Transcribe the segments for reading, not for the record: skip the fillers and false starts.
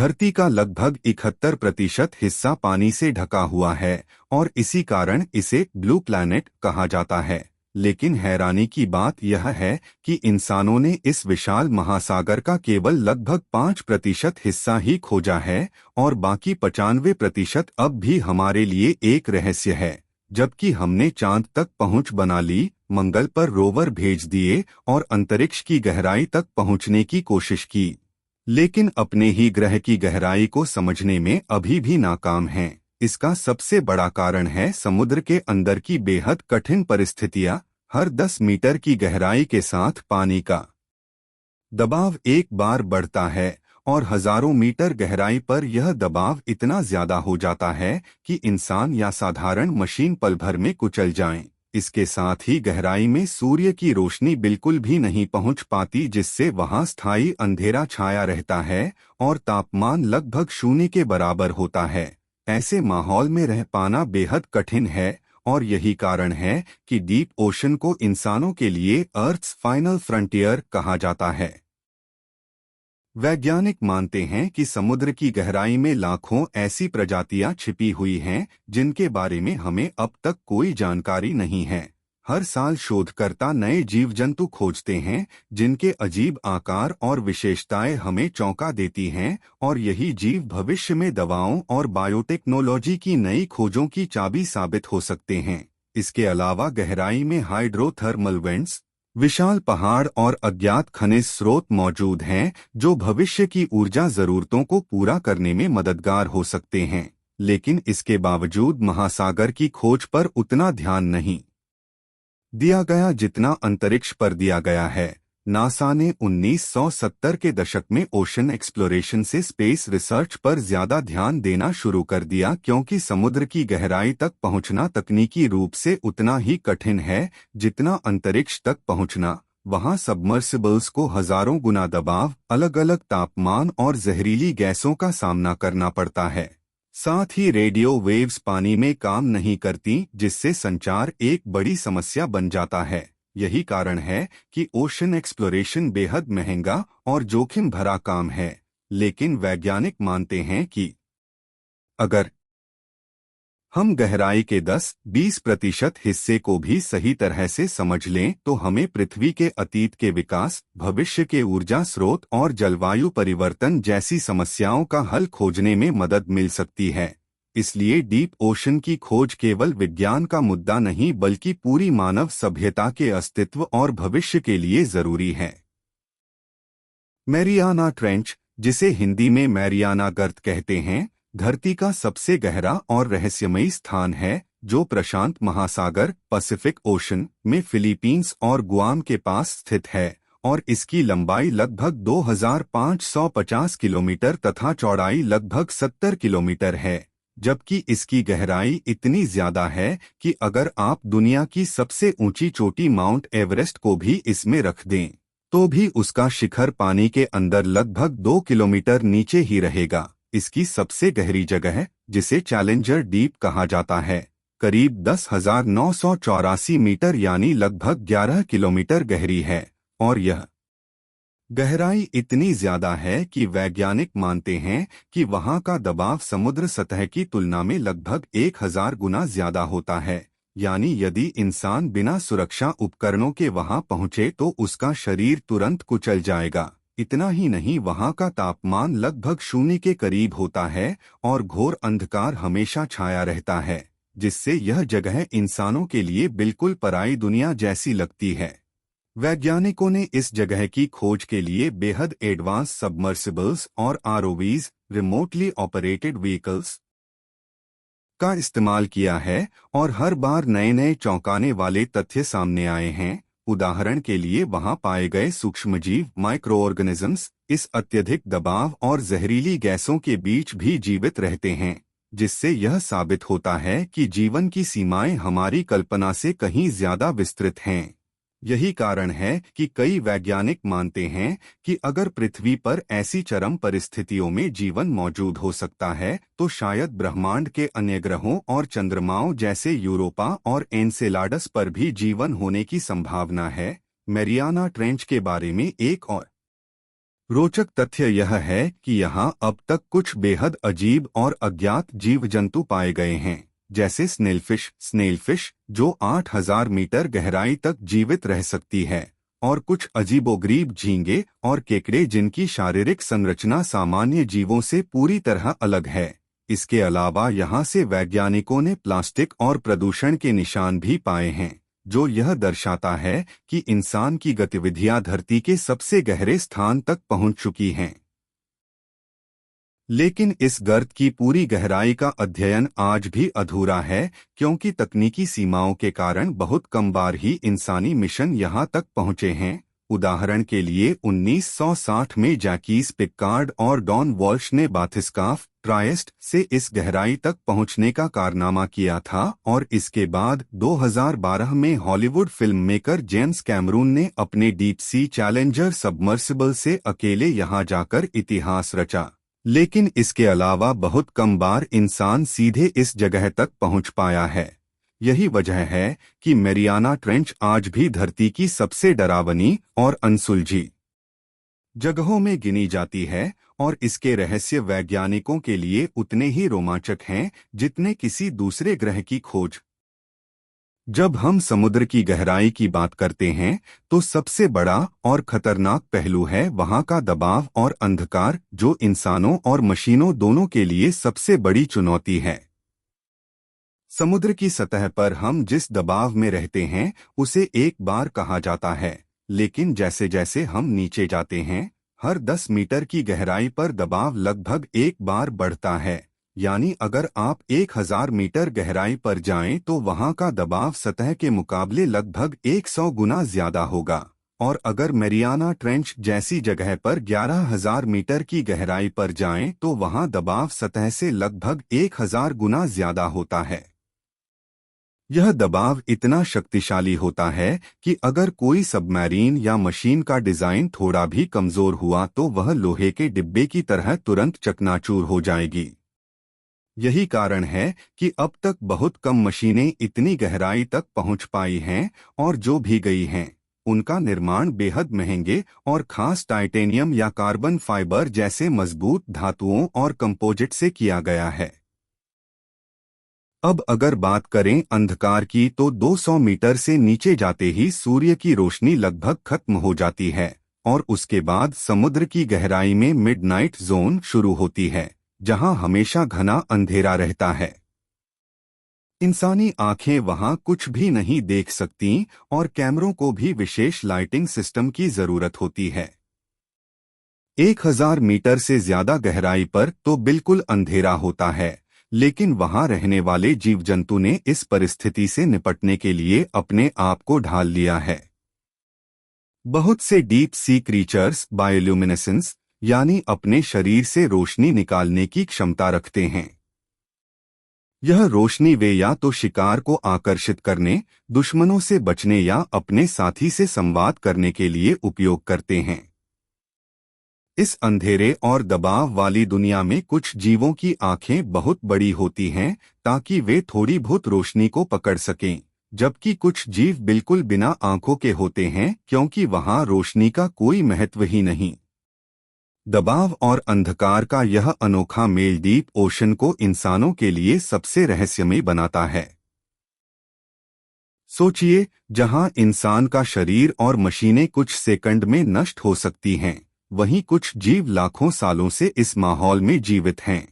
धरती का लगभग 71% हिस्सा पानी से ढका हुआ है और इसी कारण इसे ब्लू प्लैनेट कहा जाता है। लेकिन हैरानी की बात यह है कि इंसानों ने इस विशाल महासागर का केवल लगभग 5% हिस्सा ही खोजा है और बाकी 95% अब भी हमारे लिए एक रहस्य है। जबकि हमने चांद तक पहुंच बना ली, मंगल पर रोवर भेज दिए और अंतरिक्ष की गहराई तक पहुंचने की कोशिश की, लेकिन अपने ही ग्रह की गहराई को समझने में अभी भी नाकाम हैं। इसका सबसे बड़ा कारण है समुद्र के अंदर की बेहद कठिन परिस्थितियां। हर 10 मीटर की गहराई के साथ पानी का दबाव एक बार बढ़ता है और हजारों मीटर गहराई पर यह दबाव इतना ज्यादा हो जाता है कि इंसान या साधारण मशीन पल भर में कुचल जाएं। इसके साथ ही गहराई में सूर्य की रोशनी बिल्कुल भी नहीं पहुंच पाती, जिससे वहां स्थायी अंधेरा छाया रहता है और तापमान लगभग शून्य के बराबर होता है। ऐसे माहौल में रह पाना बेहद कठिन है और यही कारण है कि डीप ओशन को इंसानों के लिए अर्थ्स फाइनल फ्रंटियर कहा जाता है। वैज्ञानिक मानते हैं कि समुद्र की गहराई में लाखों ऐसी प्रजातियां छिपी हुई हैं जिनके बारे में हमें अब तक कोई जानकारी नहीं है। हर साल शोधकर्ता नए जीव जंतु खोजते हैं जिनके अजीब आकार और विशेषताएं हमें चौंका देती हैं और यही जीव भविष्य में दवाओं और बायोटेक्नोलॉजी की नई खोजों की चाबी साबित हो सकते हैं। इसके अलावा गहराई में हाइड्रोथर्मल वेंट्स, विशाल पहाड़ और अज्ञात खनिज स्रोत मौजूद हैं जो भविष्य की ऊर्जा जरूरतों को पूरा करने में मददगार हो सकते हैं। लेकिन इसके बावजूद महासागर की खोज पर उतना ध्यान नहीं दिया गया जितना अंतरिक्ष पर दिया गया है। नासा ने 1970 के दशक में ओशन एक्सप्लोरेशन से स्पेस रिसर्च पर ज्यादा ध्यान देना शुरू कर दिया, क्योंकि समुद्र की गहराई तक पहुंचना तकनीकी रूप से उतना ही कठिन है जितना अंतरिक्ष तक पहुंचना। वहां सबमर्सिबल्स को हजारों गुना दबाव, अलग अलग तापमान और जहरीली गैसों का सामना करना पड़ता है। साथ ही रेडियो वेव्स पानी में काम नहीं करती, जिससे संचार एक बड़ी समस्या बन जाता है। यही कारण है कि ओशन एक्सप्लोरेशन बेहद महंगा और जोखिम भरा काम है। लेकिन वैज्ञानिक मानते हैं कि अगर हम गहराई के 10-20% हिस्से को भी सही तरह से समझ लें तो हमें पृथ्वी के अतीत के विकास, भविष्य के ऊर्जा स्रोत और जलवायु परिवर्तन जैसी समस्याओं का हल खोजने में मदद मिल सकती है। इसलिए डीप ओशन की खोज केवल विज्ञान का मुद्दा नहीं बल्कि पूरी मानव सभ्यता के अस्तित्व और भविष्य के लिए जरूरी है। मैरियाना ट्रेंच, जिसे हिंदी में मैरियाना गर्त कहते हैं, धरती का सबसे गहरा और रहस्यमयी स्थान है जो प्रशांत महासागर पैसिफिक ओशन में फिलीपींस और गुआम के पास स्थित है और इसकी लंबाई लगभग 2550 किलोमीटर तथा चौड़ाई लगभग 70 किलोमीटर है। जबकि इसकी गहराई इतनी ज्यादा है कि अगर आप दुनिया की सबसे ऊंची चोटी माउंट एवरेस्ट को भी इसमें रख दें तो भी उसका शिखर पानी के अंदर लगभग 2 किलोमीटर नीचे ही रहेगा। इसकी सबसे गहरी जगह, जिसे चैलेंजर डीप कहा जाता है, करीब 10,984 मीटर यानी लगभग 11 किलोमीटर गहरी है और यह गहराई इतनी ज्यादा है कि वैज्ञानिक मानते हैं कि वहां का दबाव समुद्र सतह की तुलना में लगभग 1000 गुना ज्यादा होता है। यानी यदि इंसान बिना सुरक्षा उपकरणों के वहां पहुंचे तो उसका शरीर तुरंत कुचल जाएगा। इतना ही नहीं, वहां का तापमान लगभग शून्य के करीब होता है और घोर अंधकार हमेशा छाया रहता है, जिससे यह जगह इंसानों के लिए बिल्कुल पराई दुनिया जैसी लगती है। वैज्ञानिकों ने इस जगह की खोज के लिए बेहद एडवांस सबमर्सिबल्स और आरओवीज, रिमोटली ऑपरेटेड व्हीकल्स, का इस्तेमाल किया है और हर बार नए नए चौंकाने वाले तथ्य सामने आए हैं। उदाहरण के लिए वहां पाए गए सूक्ष्मजीव माइक्रो ऑर्गेनिजम्स इस अत्यधिक दबाव और जहरीली गैसों के बीच भी जीवित रहते हैं, जिससे यह साबित होता है कि जीवन की सीमाएं हमारी कल्पना से कहीं ज्यादा विस्तृत हैं। यही कारण है कि कई वैज्ञानिक मानते हैं कि अगर पृथ्वी पर ऐसी चरम परिस्थितियों में जीवन मौजूद हो सकता है तो शायद ब्रह्मांड के अन्य ग्रहों और चंद्रमाओं जैसे यूरोपा और एनसेलाडस पर भी जीवन होने की संभावना है। मैरियाना ट्रेंच के बारे में एक और रोचक तथ्य यह है कि यहाँ अब तक कुछ बेहद अजीब और अज्ञात जीव जंतु पाए गए हैं, जैसे स्नेलफिश जो 8,000 मीटर गहराई तक जीवित रह सकती है, और कुछ अजीबोगरीब झींगे और केकड़े जिनकी शारीरिक संरचना सामान्य जीवों से पूरी तरह अलग है। इसके अलावा यहाँ से वैज्ञानिकों ने प्लास्टिक और प्रदूषण के निशान भी पाए हैं, जो यह दर्शाता है कि इंसान की गतिविधियां धरती के सबसे गहरे स्थान तक पहुंच चुकी हैं। लेकिन इस गर्त की पूरी गहराई का अध्ययन आज भी अधूरा है, क्योंकि तकनीकी सीमाओं के कारण बहुत कम बार ही इंसानी मिशन यहां तक पहुंचे हैं। उदाहरण के लिए 1960 में जैकीस पिक्कार्ड और डॉन वॉल्श ने बाथिस्काफ ट्राइस्ट से इस गहराई तक पहुंचने का कारनामा किया था, और इसके बाद 2012 में हॉलीवुड फिल्ममेकर जेम्स कैमरून ने अपने डीप सी चैलेंजर सबमर्सिबल से अकेले यहां जाकर इतिहास रचा। लेकिन इसके अलावा बहुत कम बार इंसान सीधे इस जगह तक पहुंच पाया है। यही वजह है कि मैरियाना ट्रेंच आज भी धरती की सबसे डरावनी और अनसुलझी जगहों में गिनी जाती है, और इसके रहस्य वैज्ञानिकों के लिए उतने ही रोमांचक हैं जितने किसी दूसरे ग्रह की खोज। जब हम समुद्र की गहराई की बात करते हैं तो सबसे बड़ा और खतरनाक पहलू है वहां का दबाव और अंधकार, जो इंसानों और मशीनों दोनों के लिए सबसे बड़ी चुनौती है। समुद्र की सतह पर हम जिस दबाव में रहते हैं उसे एक बार कहा जाता है, लेकिन जैसे जैसे हम नीचे जाते हैं, हर 10 मीटर की गहराई पर दबाव लगभग एक बार बढ़ता है। यानी अगर आप 1,000 मीटर गहराई पर जाएं तो वहां का दबाव सतह के मुकाबले लगभग 100 गुना ज्यादा होगा, और अगर मैरियाना ट्रेंच जैसी जगह पर 11,000 मीटर की गहराई पर जाएं तो वहां दबाव सतह से लगभग 1,000 गुना ज्यादा होता है। यह दबाव इतना शक्तिशाली होता है कि अगर कोई सबमरीन या मशीन का डिजाइन थोड़ा भी कमजोर हुआ तो वह लोहे के डिब्बे की तरह तुरंत चकनाचूर हो जाएगी। यही कारण है कि अब तक बहुत कम मशीनें इतनी गहराई तक पहुंच पाई हैं, और जो भी गई हैं उनका निर्माण बेहद महंगे और खास टाइटेनियम या कार्बन फाइबर जैसे मजबूत धातुओं और कंपोजिट से किया गया है। अब अगर बात करें अंधकार की तो 200 मीटर से नीचे जाते ही सूर्य की रोशनी लगभग खत्म हो जाती है, और उसके बाद समुद्र की गहराई में मिडनाइट जोन शुरू होती है, जहां हमेशा घना अंधेरा रहता है। इंसानी आंखें वहां कुछ भी नहीं देख सकती, और कैमरों को भी विशेष लाइटिंग सिस्टम की जरूरत होती है। 1,000 मीटर से ज्यादा गहराई पर तो बिल्कुल अंधेरा होता है, लेकिन वहां रहने वाले जीव जंतु ने इस परिस्थिति से निपटने के लिए अपने आप को ढाल लिया है। बहुत से डीप सी क्रीचर्स बायोल्यूमिनेसेंस यानी अपने शरीर से रोशनी निकालने की क्षमता रखते हैं। यह रोशनी वे या तो शिकार को आकर्षित करने, दुश्मनों से बचने या अपने साथी से संवाद करने के लिए उपयोग करते हैं। इस अंधेरे और दबाव वाली दुनिया में कुछ जीवों की आंखें बहुत बड़ी होती हैं ताकि वे थोड़ी बहुत रोशनी को पकड़ सकें, जबकि कुछ जीव बिल्कुल बिना आंखों के होते हैं क्योंकि वहां रोशनी का कोई महत्व ही नहीं। दबाव और अंधकार का यह अनोखा मेल डीप ओशन को इंसानों के लिए सबसे रहस्यमय बनाता है। सोचिए, जहां इंसान का शरीर और मशीनें कुछ सेकंड में नष्ट हो सकती हैं, वहीं कुछ जीव लाखों सालों से इस माहौल में जीवित हैं।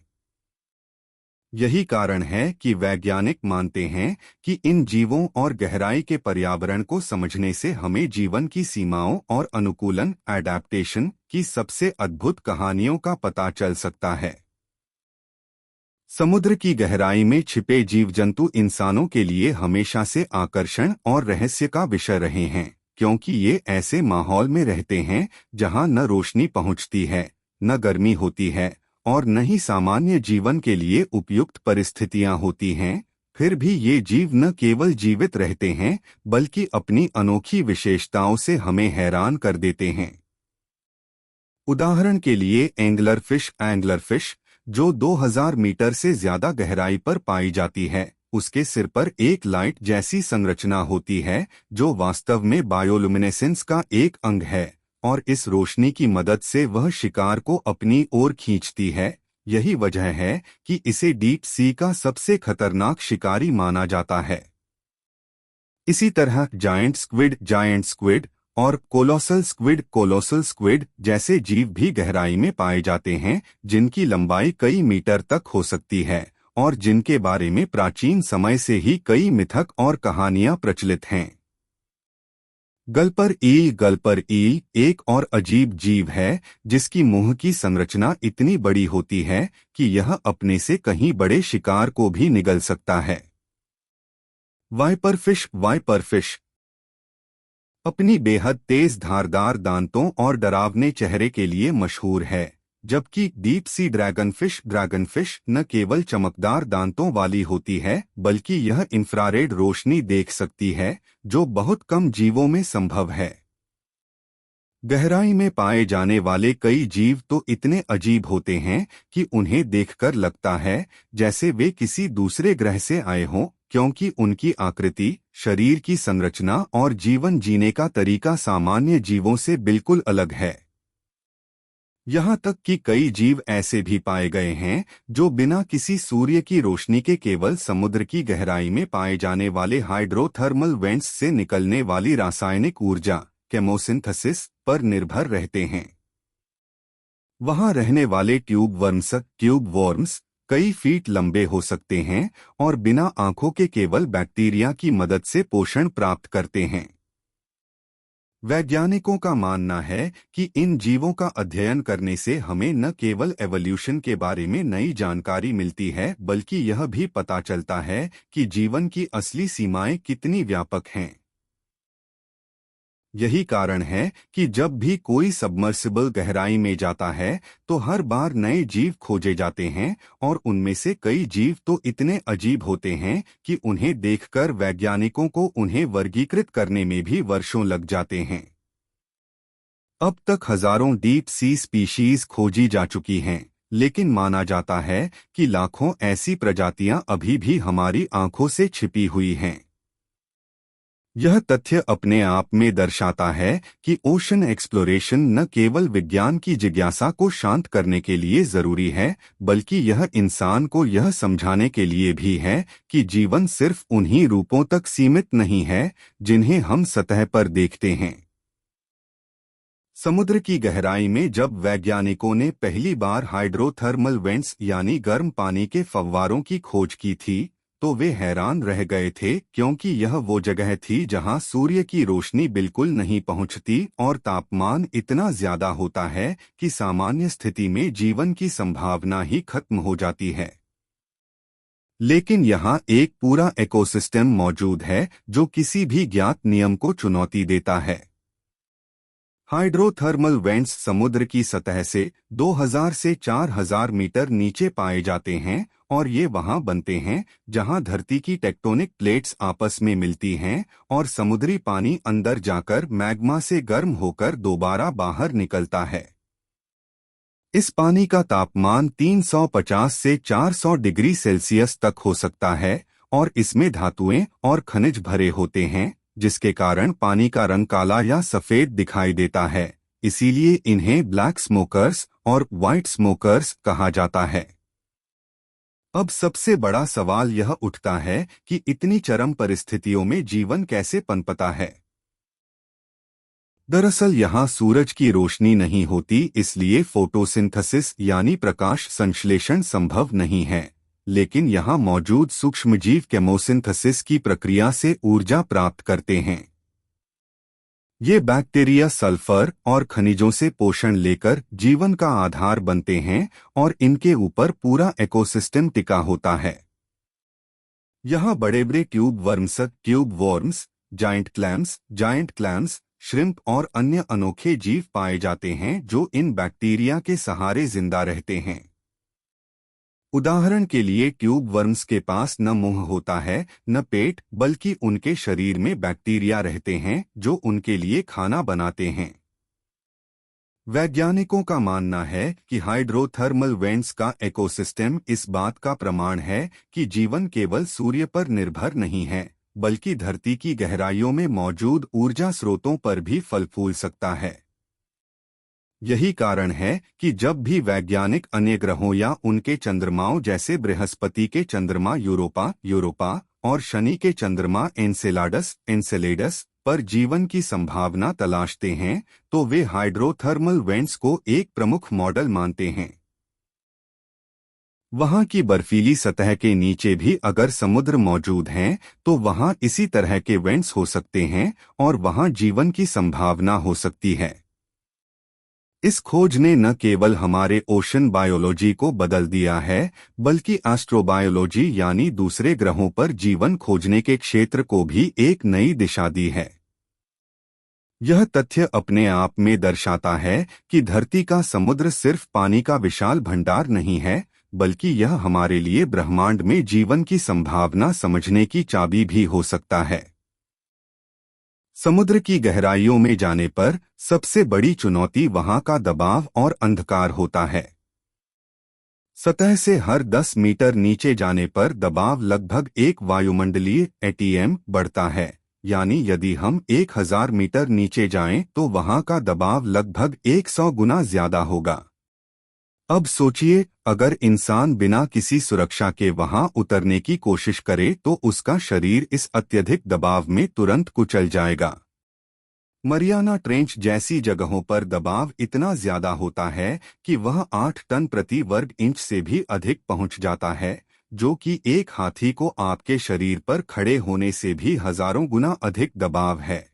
यही कारण है कि वैज्ञानिक मानते हैं कि इन जीवों और गहराई के पर्यावरण को समझने से हमें जीवन की सीमाओं और अनुकूलन एडेप्टेशन की सबसे अद्भुत कहानियों का पता चल सकता है। समुद्र की गहराई में छिपे जीव जंतु इंसानों के लिए हमेशा से आकर्षण और रहस्य का विषय रहे हैं, क्योंकि ये ऐसे माहौल में रहते हैं जहां न रोशनी पहुंचती है, न गर्मी होती है, और न ही सामान्य जीवन के लिए उपयुक्त परिस्थितियां होती हैं। फिर भी ये जीव न केवल जीवित रहते हैं बल्कि अपनी अनोखी विशेषताओं से हमें हैरान कर देते हैं। उदाहरण के लिए एंगलरफिश जो 2000 मीटर से ज्यादा गहराई पर पाई जाती है, उसके सिर पर एक लाइट जैसी संरचना होती है जो वास्तव में बायोलुमिनेसेंस का एक अंग है, और इस रोशनी की मदद से वह शिकार को अपनी ओर खींचती है। यही वजह है कि इसे डीप सी का सबसे खतरनाक शिकारी माना जाता है। इसी तरह जायंट स्क्विड और कोलोसल स्क्विड जैसे जीव भी गहराई में पाए जाते हैं, जिनकी लंबाई कई मीटर तक हो सकती है और जिनके बारे में प्राचीन समय से ही कई मिथक और कहानियां प्रचलित हैं। गल्पर ईल एक और अजीब जीव है, जिसकी मुंह की संरचना इतनी बड़ी होती है कि यह अपने से कहीं बड़े शिकार को भी निगल सकता है। वाइपरफिश अपनी बेहद तेज धारदार दांतों और डरावने चेहरे के लिए मशहूर है, जबकि डीप सी ड्रैगनफिश न केवल चमकदार दांतों वाली होती है, बल्कि यह इंफ्रारेड रोशनी देख सकती है, जो बहुत कम जीवों में संभव है। गहराई में पाए जाने वाले कई जीव तो इतने अजीब होते हैं कि उन्हें देखकर लगता है जैसे वे किसी दूसरे ग्रह से आए हों, क्योंकि उनकी आकृति, शरीर की संरचना और जीवन जीने का तरीका सामान्य जीवों से बिल्कुल अलग है। यहाँ तक कि कई जीव ऐसे भी पाए गए हैं जो बिना किसी सूर्य की रोशनी के केवल समुद्र की गहराई में पाए जाने वाले हाइड्रोथर्मल वेंट्स से निकलने वाली रासायनिक ऊर्जा केमोसिंथेसिस पर निर्भर रहते हैं। वहां रहने वाले ट्यूब वॉर्म्स कई फीट लंबे हो सकते हैं और बिना आंखों के केवल बैक्टीरिया की मदद से पोषण प्राप्त करते हैं। वैज्ञानिकों का मानना है कि इन जीवों का अध्ययन करने से हमें न केवल एवोल्यूशन के बारे में नई जानकारी मिलती है, बल्कि यह भी पता चलता है कि जीवन की असली सीमाएं कितनी व्यापक हैं। यही कारण है कि जब भी कोई सबमर्सिबल गहराई में जाता है तो हर बार नए जीव खोजे जाते हैं, और उनमें से कई जीव तो इतने अजीब होते हैं कि उन्हें देखकर वैज्ञानिकों को उन्हें वर्गीकृत करने में भी वर्षों लग जाते हैं। अब तक हजारों डीप सी स्पीशीज खोजी जा चुकी हैं, लेकिन माना जाता है कि लाखों ऐसी प्रजातियां अभी भी हमारी आंखों से छिपी हुई हैं। यह तथ्य अपने आप में दर्शाता है कि ओशन एक्सप्लोरेशन न केवल विज्ञान की जिज्ञासा को शांत करने के लिए जरूरी है, बल्कि यह इंसान को यह समझाने के लिए भी है कि जीवन सिर्फ उन्हीं रूपों तक सीमित नहीं है जिन्हें हम सतह पर देखते हैं। समुद्र की गहराई में जब वैज्ञानिकों ने पहली बार हाइड्रोथर्मल वेंट्स यानी गर्म पानी के फव्वारों की खोज की थी, तो वे हैरान रह गए थे, क्योंकि यह वो जगह थी जहां सूर्य की रोशनी बिल्कुल नहीं पहुंचती और तापमान इतना ज्यादा होता है कि सामान्य स्थिति में जीवन की संभावना ही खत्म हो जाती है। लेकिन यहाँ एक पूरा इकोसिस्टम मौजूद है जो किसी भी ज्ञात नियम को चुनौती देता है। हाइड्रोथर्मल वेंट्स समुद्र की सतह से 2000 से 4000 मीटर नीचे पाए जाते हैं, और ये वहां बनते हैं जहां धरती की टेक्टोनिक प्लेट्स आपस में मिलती हैं और समुद्री पानी अंदर जाकर मैग्मा से गर्म होकर दोबारा बाहर निकलता है। इस पानी का तापमान 350 से 400 डिग्री सेल्सियस तक हो सकता है, और इसमें धातुएं और खनिज भरे होते हैं, जिसके कारण पानी का रंग काला या सफेद दिखाई देता है। इसीलिए इन्हें ब्लैक स्मोकर्स और व्हाइट स्मोकर्स कहा जाता है। अब सबसे बड़ा सवाल यह उठता है कि इतनी चरम परिस्थितियों में जीवन कैसे पनपता है। दरअसल यहाँ सूरज की रोशनी नहीं होती, इसलिए फोटोसिंथेसिस यानी प्रकाश संश्लेषण संभव नहीं है, लेकिन यहाँ मौजूद सूक्ष्मजीव केमोसिंथेसिस की प्रक्रिया से ऊर्जा प्राप्त करते हैं। ये बैक्टीरिया सल्फर और खनिजों से पोषण लेकर जीवन का आधार बनते हैं, और इनके ऊपर पूरा इकोसिस्टम टिका होता है। यहाँ बड़े बड़े tube worms, giant clams, shrimp और अन्य अनोखे जीव पाए जाते हैं जो इन बैक्टीरिया के सहारे जिंदा रहते हैं। उदाहरण के लिए ट्यूब वर्म्स के पास न मुंह होता है न पेट, बल्कि उनके शरीर में बैक्टीरिया रहते हैं जो उनके लिए खाना बनाते हैं। वैज्ञानिकों का मानना है कि हाइड्रोथर्मल वेंट्स का इकोसिस्टम इस बात का प्रमाण है कि जीवन केवल सूर्य पर निर्भर नहीं है, बल्कि धरती की गहराइयों में मौजूद ऊर्जा स्रोतों पर भी फल फूल सकता है। यही कारण है कि जब भी वैज्ञानिक अन्य ग्रहों या उनके चंद्रमाओं जैसे बृहस्पति के चंद्रमा यूरोपा और शनि के चंद्रमा एनसेलेडस पर जीवन की संभावना तलाशते हैं, तो वे हाइड्रोथर्मल वेंट्स को एक प्रमुख मॉडल मानते हैं। वहां की बर्फीली सतह के नीचे भी अगर समुद्र मौजूद हैं, तो वहां इसी तरह के वेंट्स हो सकते हैं और वहां जीवन की संभावना हो सकती है। इस खोज ने न केवल हमारे ओशन बायोलॉजी को बदल दिया है, बल्कि एस्ट्रोबायोलॉजी यानी दूसरे ग्रहों पर जीवन खोजने के क्षेत्र को भी एक नई दिशा दी है। यह तथ्य अपने आप में दर्शाता है कि धरती का समुद्र सिर्फ पानी का विशाल भंडार नहीं है, बल्कि यह हमारे लिए ब्रह्मांड में जीवन की संभावना समझने की चाबी भी हो सकता है। समुद्र की गहराइयों में जाने पर सबसे बड़ी चुनौती वहां का दबाव और अंधकार होता है। सतह से हर 10 मीटर नीचे जाने पर दबाव लगभग 1 वायुमंडलीय एटीएम बढ़ता है, यानी यदि हम 1000 मीटर नीचे जाएं तो वहां का दबाव लगभग 100 गुना ज्यादा होगा। अब सोचिए, अगर इंसान बिना किसी सुरक्षा के वहां उतरने की कोशिश करे तो उसका शरीर इस अत्यधिक दबाव में तुरंत कुचल जाएगा। मरियाना ट्रेंच जैसी जगहों पर दबाव इतना ज्यादा होता है कि वह 8 टन प्रति वर्ग इंच से भी अधिक पहुंच जाता है, जो कि एक हाथी को आपके शरीर पर खड़े होने से भी हजारों गुना अधिक दबाव है।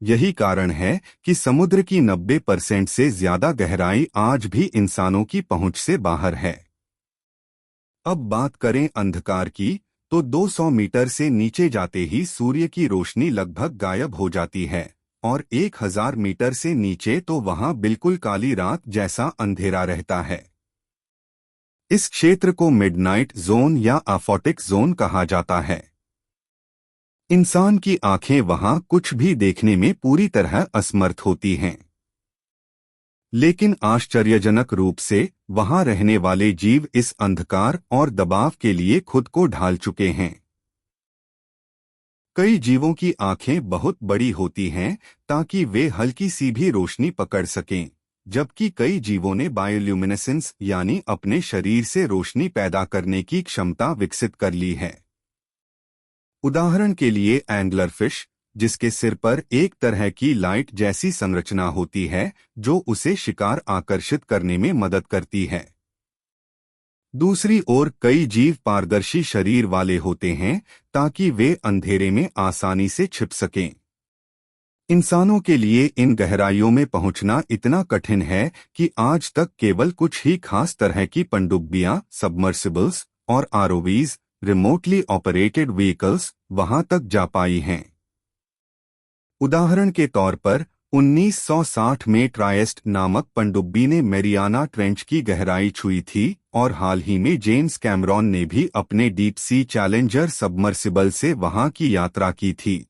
यही कारण है कि समुद्र की 90% से ज्यादा गहराई आज भी इंसानों की पहुंच से बाहर है। अब बात करें अंधकार की, तो 200 मीटर से नीचे जाते ही सूर्य की रोशनी लगभग गायब हो जाती है और 1000 मीटर से नीचे तो वहां बिल्कुल काली रात जैसा अंधेरा रहता है। इस क्षेत्र को मिडनाइट जोन या अफॉटिक जोन कहा जाता है। इंसान की आंखें वहां कुछ भी देखने में पूरी तरह असमर्थ होती हैं। लेकिन आश्चर्यजनक रूप से वहां रहने वाले जीव इस अंधकार और दबाव के लिए खुद को ढाल चुके हैं। कई जीवों की आंखें बहुत बड़ी होती हैं ताकि वे हल्की सी भी रोशनी पकड़ सकें, जबकि कई जीवों ने बायोल्यूमिनेसेंस यानी अपने शरीर से रोशनी पैदा करने की क्षमता विकसित कर ली है। उदाहरण के लिए एंगलर फिश, जिसके सिर पर एक तरह की लाइट जैसी संरचना होती है जो उसे शिकार आकर्षित करने में मदद करती है। दूसरी ओर कई जीव पारदर्शी शरीर वाले होते हैं ताकि वे अंधेरे में आसानी से छिप सकें। इंसानों के लिए इन गहराइयों में पहुंचना इतना कठिन है कि आज तक केवल कुछ ही खास तरह की पनडुब्बियां, सबमर्सिबल्स और आरओवीज, रिमोटली ऑपरेटेड व्हीकल्स वहां तक जा पाई हैं। उदाहरण के तौर पर 1960 में ट्रायस्ट नामक पनडुब्बी ने मैरियाना ट्रेंच की गहराई छुई थी और हाल ही में जेम्स कैमरॉन ने भी अपने डीप सी चैलेंजर सबमर्सिबल से वहां की यात्रा की थी।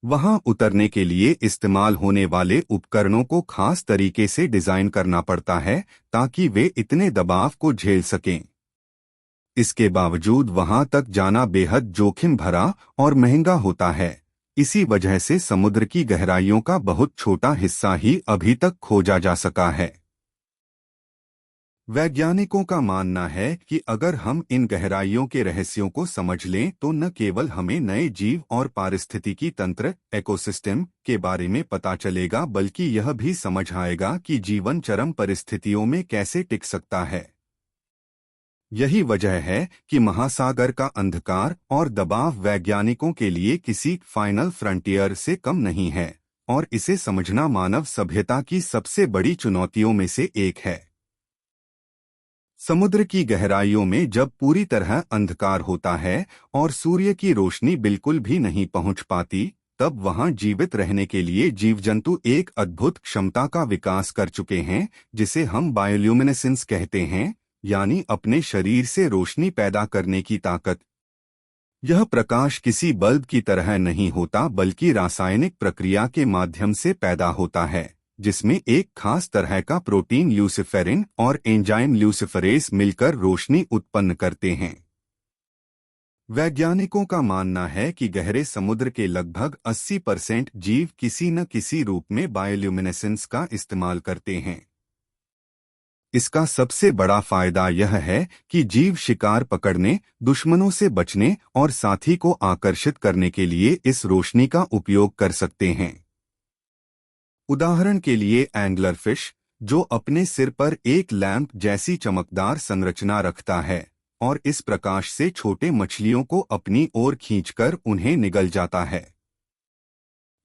वहां उतरने के लिए इस्तेमाल होने वाले उपकरणों को खास तरीके से डिजाइन करना पड़ता है ताकि वे इतने दबाव को झेल सकें। इसके बावजूद वहां तक जाना बेहद जोखिम भरा और महंगा होता है। इसी वजह से समुद्र की गहराइयों का बहुत छोटा हिस्सा ही अभी तक खोजा जा सका है। वैज्ञानिकों का मानना है कि अगर हम इन गहराइयों के रहस्यों को समझ लें तो न केवल हमें नए जीव और पारिस्थितिकी तंत्र इकोसिस्टम के बारे में पता चलेगा, बल्कि यह भी समझ आएगा कि जीवन चरम परिस्थितियों में कैसे टिक सकता है। यही वजह है कि महासागर का अंधकार और दबाव वैज्ञानिकों के लिए किसी फाइनल फ्रंटियर से कम नहीं है और इसे समझना मानव सभ्यता की सबसे बड़ी चुनौतियों में से एक है। समुद्र की गहराइयों में जब पूरी तरह अंधकार होता है और सूर्य की रोशनी बिल्कुल भी नहीं पहुंच पाती, तब वहां जीवित रहने के लिए जीवजंतु एक अद्भुत क्षमता का विकास कर चुके हैं जिसे हम बायोल्यूमिनेसेंस कहते हैं, यानी अपने शरीर से रोशनी पैदा करने की ताकत। यह प्रकाश किसी बल्ब की तरह नहीं होता बल्कि रासायनिक प्रक्रिया के माध्यम से पैदा होता है, जिसमें एक खास तरह का प्रोटीन ल्यूसिफेरिन और एंजाइम ल्यूसिफरेस मिलकर रोशनी उत्पन्न करते हैं। वैज्ञानिकों का मानना है कि गहरे समुद्र के लगभग 80% जीव किसी न किसी रूप में बायोल्यूमिनेसेंस का इस्तेमाल करते हैं। इसका सबसे बड़ा फायदा यह है कि जीव शिकार पकड़ने, दुश्मनों से बचने और साथी को आकर्षित करने के लिए इस रोशनी का उपयोग कर सकते हैं। उदाहरण के लिए एंगलर फिश, जो अपने सिर पर एक लैंप जैसी चमकदार संरचना रखता है और इस प्रकाश से छोटे मछलियों को अपनी ओर खींचकर उन्हें निगल जाता है।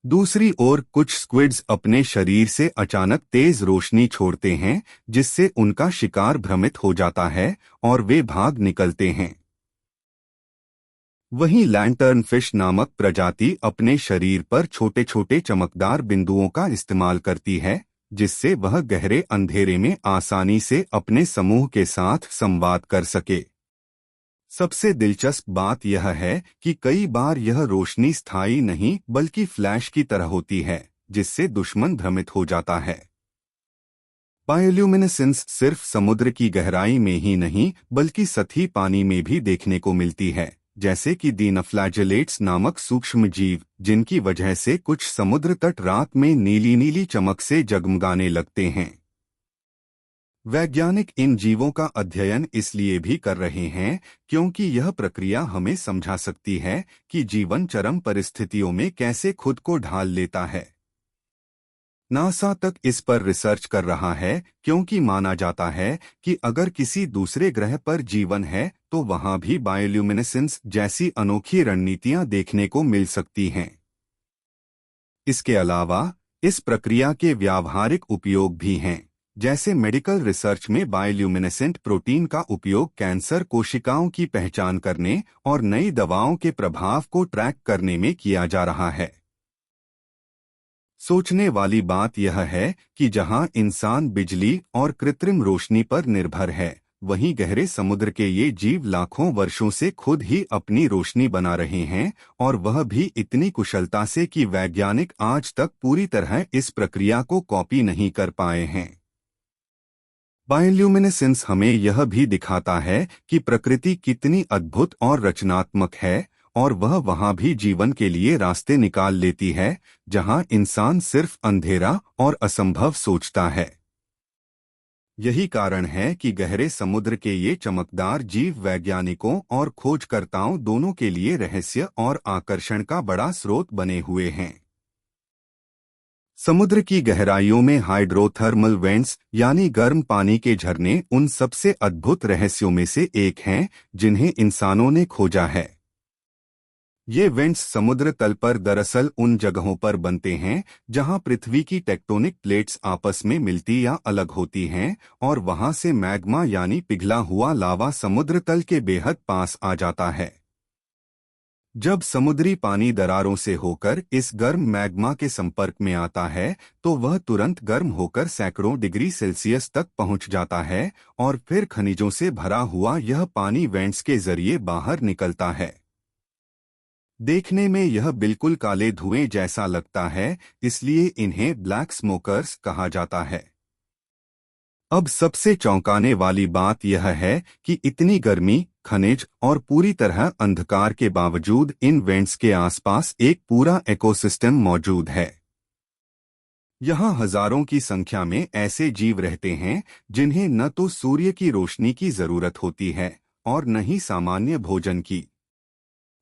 दूसरी ओर कुछ स्क्विड्स अपने शरीर से अचानक तेज रोशनी छोड़ते हैं, जिससे उनका शिकार भ्रमित हो जाता है और वे भाग निकलते हैं। वहीं लैंटर्न फिश नामक प्रजाति अपने शरीर पर छोटे छोटे चमकदार बिंदुओं का इस्तेमाल करती है, जिससे वह गहरे अंधेरे में आसानी से अपने समूह के साथ संवाद कर सके। सबसे दिलचस्प बात यह है कि कई बार यह रोशनी स्थायी नहीं बल्कि फ्लैश की तरह होती है, जिससे दुश्मन भ्रमित हो जाता है। बायोल्यूमिनेसेंस सिर्फ समुद्र की गहराई में ही नहीं बल्कि सतही पानी में भी देखने को मिलती है, जैसे कि दिनफ्लैजेलेट्स नामक सूक्ष्म जीव, जिनकी वजह से कुछ समुद्र तट रात में नीली नीली चमक से जगमगाने लगते हैं। वैज्ञानिक इन जीवों का अध्ययन इसलिए भी कर रहे हैं क्योंकि यह प्रक्रिया हमें समझा सकती है कि जीवन चरम परिस्थितियों में कैसे खुद को ढाल लेता है। नासा तक इस पर रिसर्च कर रहा है क्योंकि माना जाता है कि अगर किसी दूसरे ग्रह पर जीवन है तो वहां भी बायोल्यूमिनेसेंस जैसी अनोखी रणनीतियां देखने को मिल सकती हैं। इसके अलावा इस प्रक्रिया के व्यावहारिक उपयोग भी हैं, जैसे मेडिकल रिसर्च में बायोल्यूमिनेसेंट प्रोटीन का उपयोग कैंसर कोशिकाओं की पहचान करने और नई दवाओं के प्रभाव को ट्रैक करने में किया जा रहा है। सोचने वाली बात यह है कि जहां इंसान बिजली और कृत्रिम रोशनी पर निर्भर है, वहीं गहरे समुद्र के ये जीव लाखों वर्षों से खुद ही अपनी रोशनी बना रहे हैं, और वह भी इतनी कुशलता से कि वैज्ञानिक आज तक पूरी तरह इस प्रक्रिया को कॉपी नहीं कर पाए हैं। बायोल्यूमिनेसेंस हमें यह भी दिखाता है कि प्रकृति कितनी अद्भुत और रचनात्मक है, और वह वहां भी जीवन के लिए रास्ते निकाल लेती है जहां इंसान सिर्फ अंधेरा और असंभव सोचता है। यही कारण है कि गहरे समुद्र के ये चमकदार जीव वैज्ञानिकों और खोजकर्ताओं दोनों के लिए रहस्य और आकर्षण का बड़ा स्रोत बने हुए हैं। समुद्र की गहराइयों में हाइड्रोथर्मल वेंट्स यानी गर्म पानी के झरने उन सबसे अद्भुत रहस्यों में से एक हैं जिन्हें इंसानों ने खोजा है। ये वेंट्स समुद्र तल पर दरअसल उन जगहों पर बनते हैं जहां पृथ्वी की टेक्टोनिक प्लेट्स आपस में मिलती या अलग होती हैं, और वहां से मैग्मा यानी पिघला हुआ लावा समुद्र तल के बेहद पास आ जाता है। जब समुद्री पानी दरारों से होकर इस गर्म मैग्मा के संपर्क में आता है तो वह तुरंत गर्म होकर सैकड़ों डिग्री सेल्सियस तक पहुंच जाता है, और फिर खनिजों से भरा हुआ यह पानी वेंट्स के जरिए बाहर निकलता है। देखने में यह बिल्कुल काले धुएं जैसा लगता है, इसलिए इन्हें ब्लैक स्मोकर्स कहा जाता है। अब सबसे चौंकाने वाली बात यह है कि इतनी गर्मी, खनिज और पूरी तरह अंधकार के बावजूद इन वेंट्स के आसपास एक पूरा इकोसिस्टम मौजूद है। यहाँ हजारों की संख्या में ऐसे जीव रहते हैं जिन्हें न तो सूर्य की रोशनी की जरूरत होती है और न ही सामान्य भोजन की।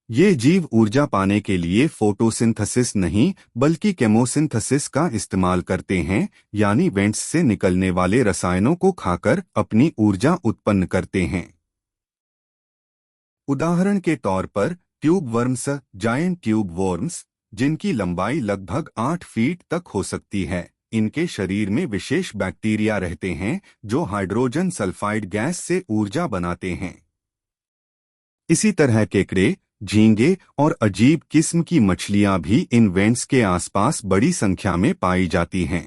ये जीव ऊर्जा पाने के लिए फोटोसिंथेसिस नहीं बल्कि केमोसिंथेसिस का इस्तेमाल करते हैं, यानी वेंट्स से निकलने वाले रसायनों को खाकर अपनी ऊर्जा उत्पन्न करते हैं। उदाहरण के तौर पर tube worms, giant tube worms, जिनकी लंबाई लगभग 8 फीट तक हो सकती है, इनके शरीर में विशेष बैक्टीरिया रहते हैं जो हाइड्रोजन सल्फाइड गैस से ऊर्जा बनाते हैं। इसी तरह केकड़े, झींगे और अजीब किस्म की मछलियां भी इन वेंट्स के आसपास बड़ी संख्या में पाई जाती हैं।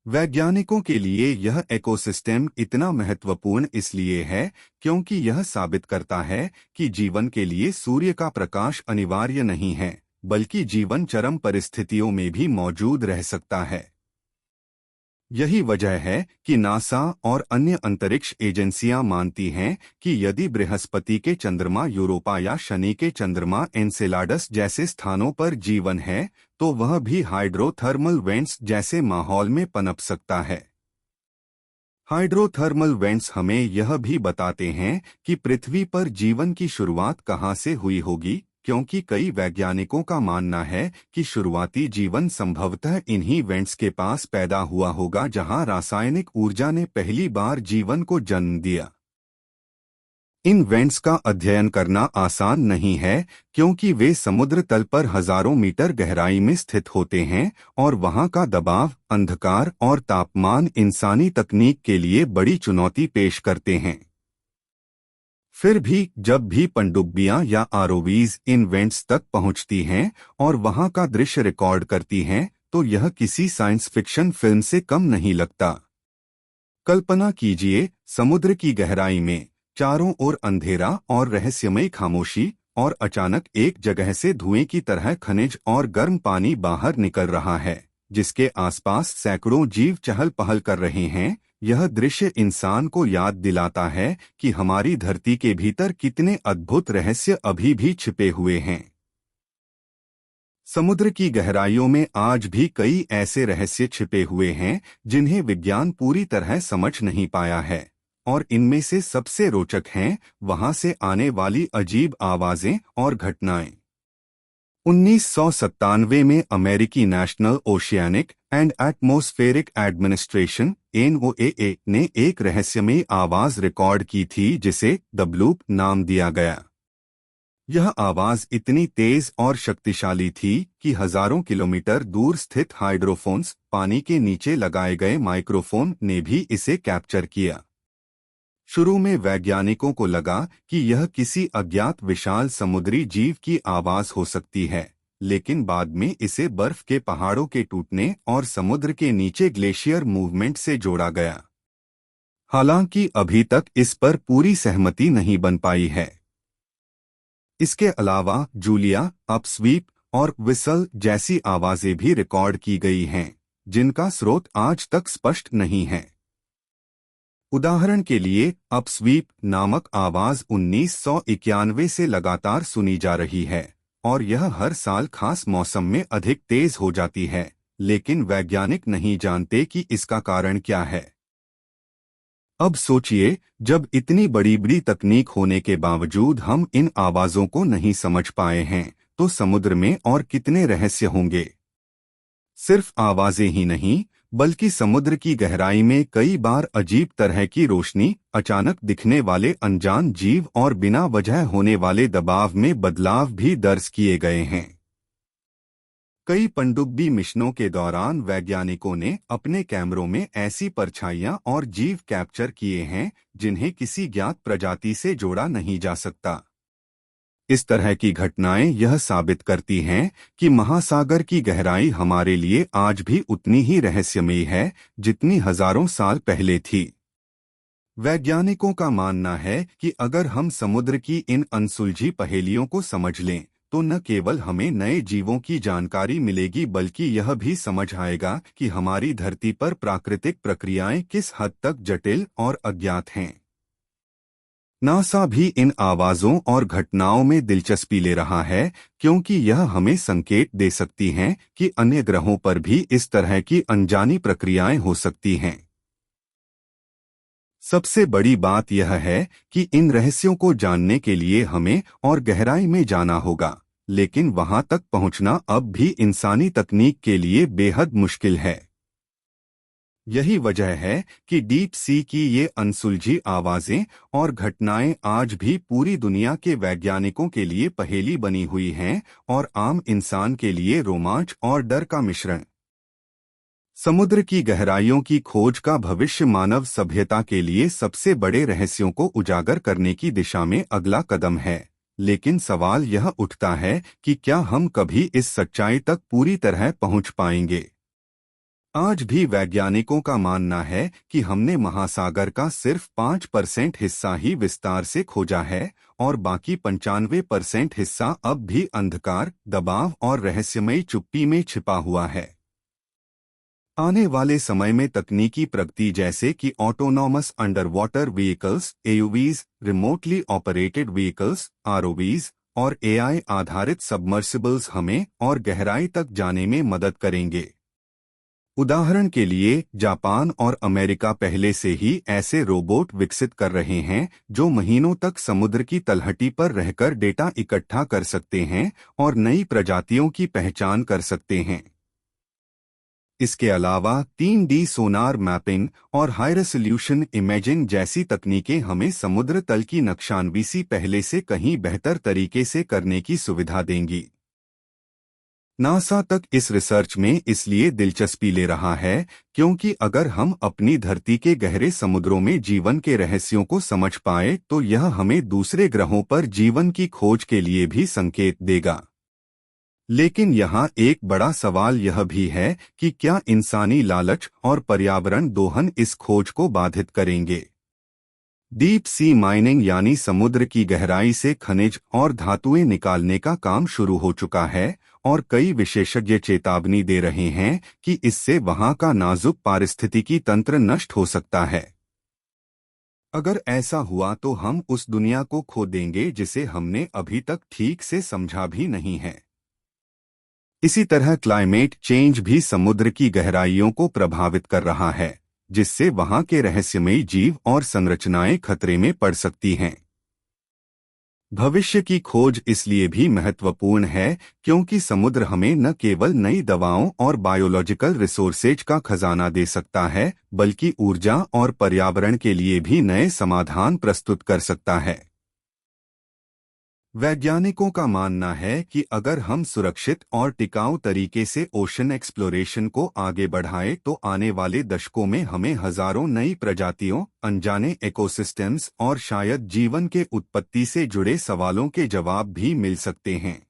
वैज्ञानिकों के लिए यह इकोसिस्टम इतना महत्वपूर्ण इसलिए है क्योंकि यह साबित करता है कि जीवन के लिए सूर्य का प्रकाश अनिवार्य नहीं है, बल्कि जीवन चरम परिस्थितियों में भी मौजूद रह सकता है। यही वजह है कि नासा और अन्य अंतरिक्ष एजेंसियां मानती हैं कि यदि बृहस्पति के चंद्रमा यूरोपा या शनि के चंद्रमा एनसेलाडस जैसे स्थानों पर जीवन है, तो वह भी हाइड्रोथर्मल वेंट्स जैसे माहौल में पनप सकता है। हाइड्रोथर्मल वेंट्स हमें यह भी बताते हैं कि पृथ्वी पर जीवन की शुरुआत कहां से हुई होगी, क्योंकि कई वैज्ञानिकों का मानना है कि शुरुआती जीवन संभवतः इन्हीं वेंट्स के पास पैदा हुआ होगा जहां रासायनिक ऊर्जा ने पहली बार जीवन को जन्म दिया। इन वेंट्स का अध्ययन करना आसान नहीं है, क्योंकि वे समुद्र तल पर हजारों मीटर गहराई में स्थित होते हैं और वहां का दबाव, अंधकार और तापमान इंसानी तकनीक के लिए बड़ी चुनौती पेश करते हैं। फिर भी जब भी पनडुब्बियां या आरओवीज इन वेंट्स तक पहुंचती हैं और वहां का दृश्य रिकॉर्ड करती हैं, तो यह किसी साइंस फिक्शन फिल्म से कम नहीं लगता। कल्पना कीजिए, समुद्र की गहराई में चारों ओर अंधेरा और रहस्यमयी खामोशी, और अचानक एक जगह से धुएं की तरह खनिज और गर्म पानी बाहर निकल रहा है, जिसके आसपास सैकड़ों जीव चहल पहल कर रहे हैं। यह दृश्य इंसान को याद दिलाता है कि हमारी धरती के भीतर कितने अद्भुत रहस्य अभी भी छिपे हुए हैं। समुद्र की गहराइयों में आज भी कई ऐसे रहस्य छिपे हुए हैं जिन्हें विज्ञान पूरी तरह समझ नहीं पाया है, और इनमें से सबसे रोचक हैं वहां से आने वाली अजीब आवाजें और घटनाएं। 1997 में अमेरिकी national oceanic and atmospheric administration (NOAA) ने एक रहस्यमयी आवाज रिकॉर्ड की थी जिसे द ब्लूप नाम दिया गया। यह आवाज इतनी तेज और शक्तिशाली थी कि हजारों किलोमीटर दूर स्थित हाइड्रोफोन्स, पानी के नीचे लगाए गए माइक्रोफोन, ने भी इसे कैप्चर किया। शुरू में वैज्ञानिकों को लगा कि यह किसी अज्ञात विशाल समुद्री जीव की आवाज हो सकती है, लेकिन बाद में इसे बर्फ के पहाड़ों के टूटने और समुद्र के नीचे ग्लेशियर मूवमेंट से जोड़ा गया। हालांकि अभी तक इस पर पूरी सहमति नहीं बन पाई है। इसके अलावा जूलिया, अपस्वीप और विसल जैसी आवाजें भी रिकॉर्ड की गई हैं, जिनका स्रोत आज तक स्पष्ट नहीं है। उदाहरण के लिए, अपस्वीप नामक आवाज 1991 से लगातार सुनी जा रही है और यह हर साल खास मौसम में अधिक तेज हो जाती है, लेकिन वैज्ञानिक नहीं जानते कि इसका कारण क्या है। अब सोचिए, जब इतनी बड़ी बड़ी तकनीक होने के बावजूद हम इन आवाजों को नहीं समझ पाए हैं, तो समुद्र में और कितने रहस्य होंगे। सिर्फ आवाजें ही नहीं, बल्कि समुद्र की गहराई में कई बार अजीब तरह की रोशनी, अचानक दिखने वाले अनजान जीव और बिना वजह होने वाले दबाव में बदलाव भी दर्ज किए गए हैं। कई पनडुब्बी मिशनों के दौरान वैज्ञानिकों ने अपने कैमरों में ऐसी परछाइयां और जीव कैप्चर किए हैं जिन्हें किसी ज्ञात प्रजाति से जोड़ा नहीं जा सकता। इस तरह की घटनाएं यह साबित करती हैं कि महासागर की गहराई हमारे लिए आज भी उतनी ही रहस्यमयी है जितनी हजारों साल पहले थी। वैज्ञानिकों का मानना है कि अगर हम समुद्र की इन अनसुलझी पहेलियों को समझ लें, तो न केवल हमें नए जीवों की जानकारी मिलेगी, बल्कि यह भी समझ आएगा कि हमारी धरती पर प्राकृतिक प्रक्रियाएं किस हद तक जटिल और अज्ञात हैं। नासा भी इन आवाजों और घटनाओं में दिलचस्पी ले रहा है, क्योंकि यह हमें संकेत दे सकती हैं कि अन्य ग्रहों पर भी इस तरह की अनजानी प्रक्रियाएं हो सकती हैं। सबसे बड़ी बात यह है कि इन रहस्यों को जानने के लिए हमें और गहराई में जाना होगा, लेकिन वहां तक पहुंचना अब भी इंसानी तकनीक के लिए बेहद मुश्किल है। यही वजह है कि डीप सी की ये अनसुलझी आवाजें और घटनाएं आज भी पूरी दुनिया के वैज्ञानिकों के लिए पहेली बनी हुई हैं और आम इंसान के लिए रोमांच और डर का मिश्रण। समुद्र की गहराइयों की खोज का भविष्य मानव सभ्यता के लिए सबसे बड़े रहस्यों को उजागर करने की दिशा में अगला कदम है, लेकिन सवाल यह उठता है कि क्या हम कभी इस सच्चाई तक पूरी तरह पहुंच पाएंगे। आज भी वैज्ञानिकों का मानना है कि हमने महासागर का सिर्फ 5% हिस्सा ही विस्तार से खोजा है और बाकी 95% हिस्सा अब भी अंधकार, दबाव और रहस्यमयी चुप्पी में छिपा हुआ है। आने वाले समय में तकनीकी प्रगति जैसे कि autonomous under water vehicles AUVs, remotely operated vehicles ROVs और एआई आधारित सबमर्सिबल्स हमें और गहराई तक जाने में मदद करेंगे। उदाहरण के लिए जापान और अमेरिका पहले से ही ऐसे रोबोट विकसित कर रहे हैं जो महीनों तक समुद्र की तलहटी पर रहकर डेटा इकट्ठा कर सकते हैं और नई प्रजातियों की पहचान कर सकते हैं। इसके अलावा 3D सोनार मैपिंग और हाई रेजोल्यूशन इमेजिंग जैसी तकनीकें हमें समुद्र तल की नक्शानवीसी पहले से कहीं बेहतर तरीके से करने की सुविधा देंगी। नासा तक इस रिसर्च में इसलिए दिलचस्पी ले रहा है क्योंकि अगर हम अपनी धरती के गहरे समुद्रों में जीवन के रहस्यों को समझ पाए तो यह हमें दूसरे ग्रहों पर जीवन की खोज के लिए भी संकेत देगा। लेकिन यहाँ एक बड़ा सवाल यह भी है कि क्या इंसानी लालच और पर्यावरण दोहन इस खोज को बाधित करेंगे। डीप सी माइनिंग यानी समुद्र की गहराई से खनिज और धातुएं निकालने का काम शुरू हो चुका है और कई विशेषज्ञ चेतावनी दे रहे हैं कि इससे वहां का नाजुक पारिस्थितिकी तंत्र नष्ट हो सकता है। अगर ऐसा हुआ तो हम उस दुनिया को खो देंगे जिसे हमने अभी तक ठीक से समझा भी नहीं है। इसी तरह क्लाइमेट चेंज भी समुद्र की गहराइयों को प्रभावित कर रहा है, जिससे वहां के रहस्यमयी जीव और संरचनाएं खतरे में पड़ सकती हैं। भविष्य की खोज इसलिए भी महत्वपूर्ण है क्योंकि समुद्र हमें न केवल नई दवाओं और बायोलॉजिकल रिसोर्सेज का खजाना दे सकता है, बल्कि ऊर्जा और पर्यावरण के लिए भी नए समाधान प्रस्तुत कर सकता है। वैज्ञानिकों का मानना है कि अगर हम सुरक्षित और टिकाऊ तरीके से ओशन एक्सप्लोरेशन को आगे बढ़ाएं तो आने वाले दशकों में हमें हजारों नई प्रजातियों, अनजाने इकोसिस्टम्स और शायद जीवन के उत्पत्ति से जुड़े सवालों के जवाब भी मिल सकते हैं।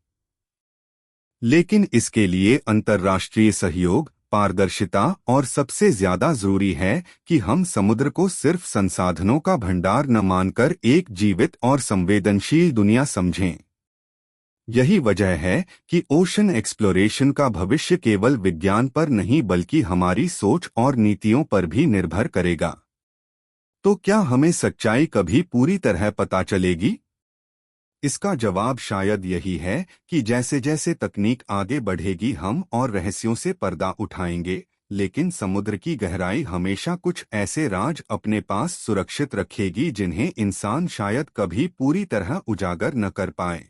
लेकिन इसके लिए अंतर्राष्ट्रीय सहयोग, पारदर्शिता और सबसे ज्यादा जरूरी है कि हम समुद्र को सिर्फ संसाधनों का भंडार न मानकर एक जीवित और संवेदनशील दुनिया समझें। यही वजह है कि ओशन एक्सप्लोरेशन का भविष्य केवल विज्ञान पर नहीं बल्कि हमारी सोच और नीतियों पर भी निर्भर करेगा। तो क्या हमें सच्चाई कभी पूरी तरह पता चलेगी? इसका जवाब शायद यही है कि जैसे जैसे तकनीक आगे बढ़ेगी हम और रहस्यों से पर्दा उठाएंगे, लेकिन समुद्र की गहराई हमेशा कुछ ऐसे राज अपने पास सुरक्षित रखेगी जिन्हें इंसान शायद कभी पूरी तरह उजागर न कर पाए।